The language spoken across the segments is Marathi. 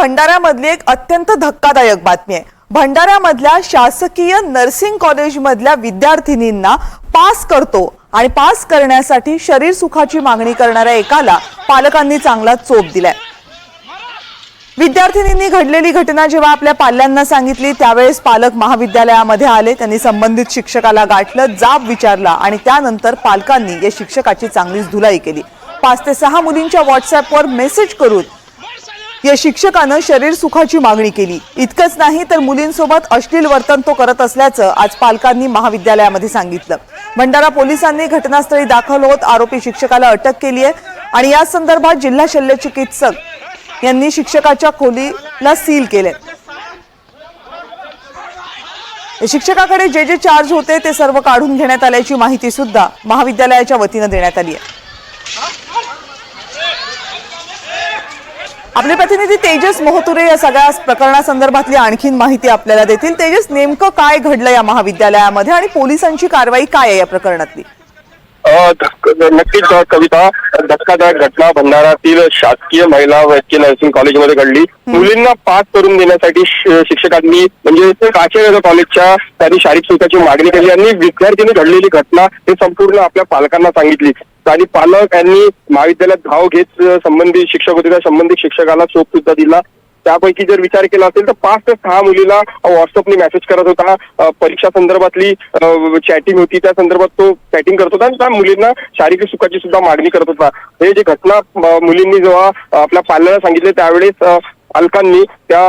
भंडाऱ्यामधली एक अत्यंत धक्कादायक बातमी आहे। भंडाऱ्यामधल्या शासकीय नर्सिंग कॉलेजमधल्या विद्यार्थिनींना पास करतो आणि पास करण्यासाठी शरीर सुखाची मागणी करणाऱ्या एकाला पालकांनी चांगला चोप दिलाय। विद्यार्थिनींनी घडलेली घटना जेव्हा आपल्या पाल्यांना सांगितली त्यावेळेस पालक महाविद्यालयामध्ये आले। त्यांनी संबंधित शिक्षकाला गाठलं, जाब विचारला आणि त्यानंतर पालकांनी या शिक्षकाची चांगलीच धुलाई केली। 5 ते 6 मुलींच्या व्हॉट्सअपवर मेसेज करून या शिक्षकानं शरीर सुखाची मागणी केली। इतकंच नाही तर मुलींसोबत अश्लील वर्तन तो करत असल्याचं आज पालकांनी महाविद्यालयामध्ये सांगितलं। भंडारा पोलिसांनी घटनास्थळी दाखल होत आरोपी शिक्षकाला अटक केली आहे आणि या संदर्भात जिल्हा शल्य चिकित्सक यांनी शिक्षकाच्या खोलीला सील केले। शिक्षकाकडे जे चार्ज होते ते सर्व काढून घेण्यात आल्याची माहिती सुद्धा महाविद्यालयाच्या वतीनं देण्यात आली आहे। आपले प्रतिनिधी तेजस मोहतुरे या सगळ्या प्रकरणासंदर्भातली आणखीन माहिती आपल्याला देतील। तेजस, नेमकं काय घडलं या महाविद्यालयामध्ये आणि पोलिसांची कारवाई काय आहे या प्रकरणातली? नक्कीच कविता, धक्कादायक घटना भंडारातील शासकीय महिला वैद्यकीय नर्सिंग कॉलेजमध्ये घडली। मुलींना पास करून देण्यासाठी शिक्षकांनी म्हणजे प्राचार्य कॉलेजच्या त्यांनी शारीरिक सुखाची मागणी केली आणि विद्यार्थ्यांनी घडलेली घटना हे संपूर्ण आपल्या पालकांना सांगितली आणि पालक यांनी महाविद्यालयात धाव घेत संबंधित शिक्षक होते त्या संबंधित शिक्षकाला चोप सुद्धा दिला। त्यापैकी जर विचार केला असेल तर 5 ते 6 मुलीला व्हॉट्सअपने मेसेज करत होता, परीक्षा संदर्भातली चॅटिंग होती त्या संदर्भात तो चॅटिंग करत होता आणि त्या मुलींना शारीरिक सुखाची सुद्धा मागणी करत होता। हे जे घटना मुलींनी जेव्हा आपल्या पाल्याला सांगितले त्यावेळेस पालकांनी त्या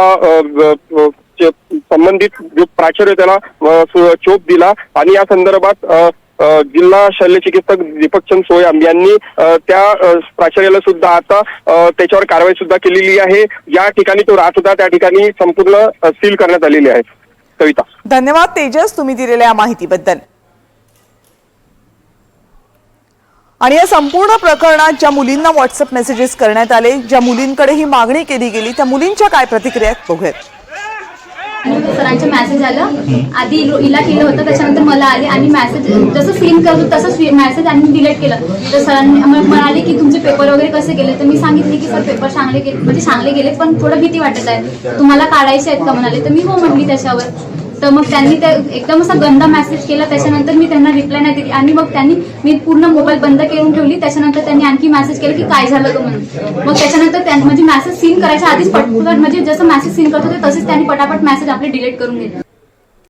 संबंधित जो प्राचार्य त्याला चोप दिला आणि या संदर्भात जिल्हा शल्य चिकित्सक दीपकचंद सोयाम यांनी त्या प्राचार्याला सुद्धा आता त्याच्यावर कारवाई सुद्धा केलेली आहे। या ठिकाणी तो राहत होता त्या ठिकाणी संपूर्ण सील करण्यात आलेली आहे। कविता, धन्यवाद तेजस, तुम्ही दिलेल्या या माहितीबद्दल। आणि या संपूर्ण प्रकरणात ज्या मुलींना व्हॉट्सअप मेसेजेस करण्यात आले, ज्या मुलींकडे ही मागणी केली गेली त्या मुलींच्या काय प्रतिक्रिया आहेत बघूयात। सरांचे मेसेज आलं, आधी हिला केलं होतं त्याच्यानंतर मला आले आणि मेसेज जसं सीन करतो तसंच मेसेज आणि डिलीट केलं। तर सरांनी म्हणाले की तुमचे पेपर वगैरे कसे गेले, तर मी सांगितले की सर पेपर चांगले गेले पण थोडं भीती वाटत आहे, तुम्हाला काढायचे आहेत का म्हणाले। तर मी हो म्हटली त्याच्यावर। तर मग त्यांनी एकदम असा गंदा मेसेज केला। त्याच्यानंतर मी त्यांना रिप्लाय नाही दिली आणि मग मी पूर्ण मोबाईल बंद करून ठेवली। त्याच्यानंतर त्यांनी आणखी मेसेज केलं की काय झालं गं म्हणून। मग त्याच्यानंतर म्हणजे मेसेज सीन करायच्या आधीच म्हणजे जसं मेसेज सीन करत होते तसेच त्यांनी पटापट मेसेज आपले डिलीट करून घेतले।